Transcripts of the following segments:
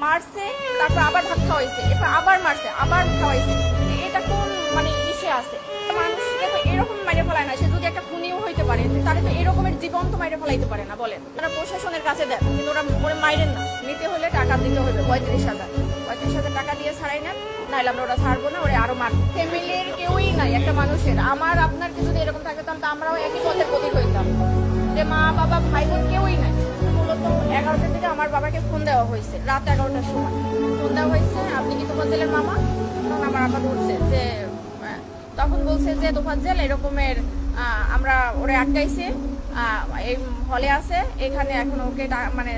মারছে, তারপর আবার ভাত খাওয়াইছে, এরপর আবার মারছে, আবার খাওয়াইছে। এটা কোন মানে ইসে আছে? মানুষকে তো এরকম মাইরে ফেলায় না। সে যদি একটা খুনিও হইতে পারে, তাহলে তো এরকমের জীবন তো মাইরে ফেলাইতে পারে না। বলেন, ওরা প্রশাসনের কাছে দেন, কিন্তু ওরা ওরা মাইরেন না। নিতে হলে টাকা দিতে হবে 35,000। 35,000 টাকা দিয়ে ছাড়াই নেন, নাহলে আমরা ওরা ছাড়বো না, ওরা আরো মারবো। ফ্যামিলির কেউই নাই একটা মানুষের। আমার আপনার কি যদি এরকম থাকতাম, তা আমরাও একই পথের প্রতীক হইতাম। যে মা বাবা ভাই বোন কেউই নাই। মূলত 11টার দিকে আমার বাবাকে ফোন দেওয়া হয়েছে, রাত 11টার সময় ফোন দেওয়া হয়েছে, আপনি কি তোফাজ্জেলের মামা? তখন আমার আপা ধরছে যে তখন বলছে যে তোফাজ্জেল এরকমের আমরা ওরে আটকাইছি, এই হলে আছে, এখানে এখন ওকে মানে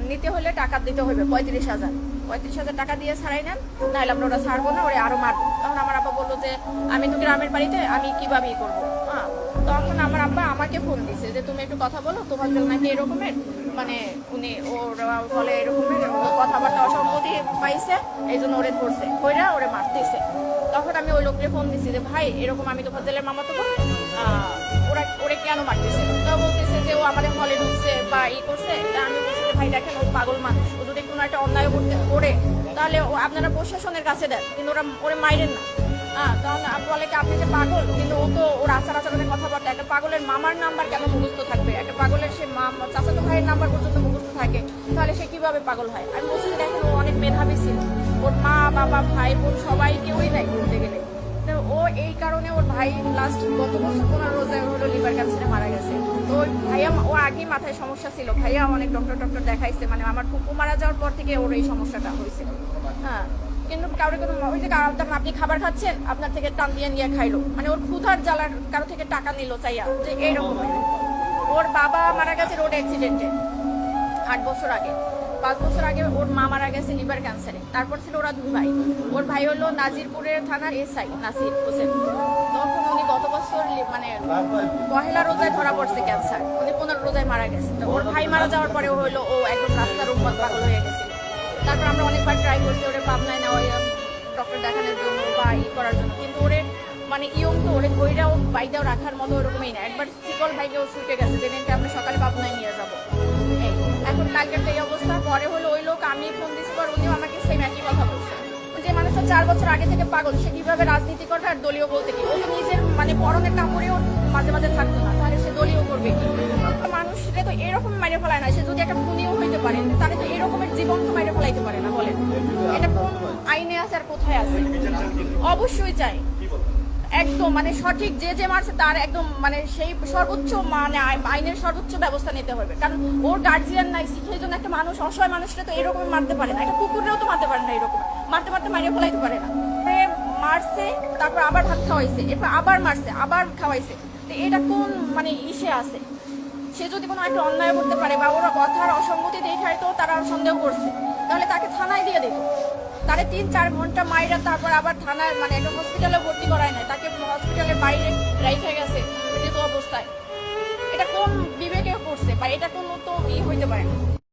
নিতে হলে টাকা দিতে হবে 35,000। 35,000 টাকা দিয়ে ছাড়াই নেন, নাহলে আমরা ওরা ছাড়বো না, ওরা আরো মারবো। তখন আমার আব্বা বললো যে আমি তো গ্রামের বাড়িতে, আমি কিভাবে করবো? তখন আমার আব্বা আমাকে ফোন দিছে যে তুমি একটু কথা বলো, তোমার জন্য নাকি এরকমের মানে উনি ওর বলে এরকমের কথাবার্তা অসম্মতি পাইছে, এই জন্য ওরে ধরছে, ওইরা ওরে মারতেছে। তখন আমি ওই লোককে ফোন দিছি যে ভাই এরকম আমি তো ফাজ্জেলের মামা, তো ওরা ওরে কেন মারতেছে? তো বলতেছে যে ও আমাদের হলে ঢুকছে বা ই করছে। তা আমি বলছি যে ভাই দেখেন, ও পাগল মানুষ, ও যদি কোনো একটা অন্যায় করতে করে তাহলে আপনারা প্রশাসনের কাছে দেন, কিন্তু ওরা ওরে মাইরেন না। তখন বলে কি আপনি যে পাগল, কিন্তু ও তো ওর আচার আচরণের কথাবার্তা, একটা পাগলের মামার নাম্বার কেন মুখস্থ থাকবে? একটা পাগলের সে চাচাতো ভাইয়ের নাম্বার পর্যন্ত মুখস্থ থাকে, তাহলে সে কিভাবে পাগল হয়? আমি বলছি যে দেখেন, ও অনেক মেধাবী ছিল, ওর মা বাবা ভাই বোন সবাই কেউই নাই বলতে গেলে। তো ও এই কারণে ওর ভাই লাস্ট গত বছর 15 রোজায় হলো লিভার ক্যান্সারে মারা গেছে। তো ওই ভাইয়া, ও আগে মাথায় সমস্যা ছিল, ভাইয়া অনেক ডক্টর দেখাইছে, মানে আমার ফুপু মারা যাওয়ার পর থেকে ওর এই সমস্যাটা হয়েছিল। কিন্তু কারো কোনো ওই যে আপনি খাবার খাচ্ছেন, আপনার থেকে টান দিয়ে নিয়ে খাইলো, মানে ওর ক্ষুধার জ্বালার কারো থেকে টাকা নিল চাইয়া, যে এইরকম। ওর বাবা মারা গেছে রোড অ্যাক্সিডেন্টে 8 বছর আগে। 5 বছর আগে ওর মা মারা গেছে লিভার ক্যান্সারে। তারপর ছিল ওরা 2 ভাই। ওর ভাই হলো নাজিরপুরের থানার এসআই নাসির হোসেন। তখন উনি গত বছর মানে পহেলা রোজায় ধরা পড়ছে ক্যান্সার, উনি 15 রোজায় মারা গেছে। ওর ভাই মারা যাওয়ার পরে হলো ও একদম রাস্তার উপর পাগল হয়ে গেছিল। তারপর আমরা অনেকবার ট্রাই করছি ওরে পাবনায় নেওয়া ডক্টর দেখানোর জন্য বা করার জন্য, কিন্তু ওরে মানে ইয়ং তো, ওরে ঘইরাও বাইদাও রাখার মতো ওরকমই না। একবার শিকল ভাইকেও ছুটে গেছে, যেদিনকে আমরা সকালে পাবনায় নিয়ে যাবো। এখন কালকের এই অবস্থা। পরে হলো ওই লোক, আমি ফোন দিচ্ছি পর উনিও আমাকে সেম একই কথা বলছে, যে মানুষটা 4 বছর আগে থেকে পাগল, সে কিভাবে রাজনীতি করবে আর দলীয় বলতে কি? ও তো নিজের মানে পরনের কাপড়েও মাঝে মাঝে থাকতো না, তাহলে সে দলীয় করবে কি? মানুষকে তো এরকম মাইরে ফেলায় না। সে যদি একটা খুনিও হইতে পারে, তাহলে তো এরকমের জীবন তো মাইরে ফেলাইতে পারে না। বলেন, এটা কোন আইনে আছে আর কোথায় আছে? অবশ্যই চাই একদম, মানে সঠিক যে মারছে তার একদম মানে সেই সর্বোচ্চ মানে আইনের সর্বোচ্চ ব্যবস্থা নিতে হবে। কারণ ওর গার্জিয়ান নাই, সেই জন্য একটা মানুষ, অসহায় মানুষরা তো এরকম মারতে পারে না। একটা কুকুরেও তো মারতে পারে না, এরকম মারতে মারতে মারিয়ে ফেলাইতে পারে না। মারছে, তারপর আবার ভাত খাওয়াইছে, এরপর আবার মারছে, আবার খাওয়াইছে। তো এটা কোন মানে ইসে আছে? সে যদি কোনো একটা অন্যায় করতে পারে বা ওরা কথার অসঙ্গতি দেখায়, তো তারা সন্দেহ করছে, তাহলে তাকে থানায় দিয়ে দিত। তারে 3-4 ঘন্টা মাইরা তারপর আবার থানায় মানে একটা হসপিটালে ভর্তি করায় নাই, তাকে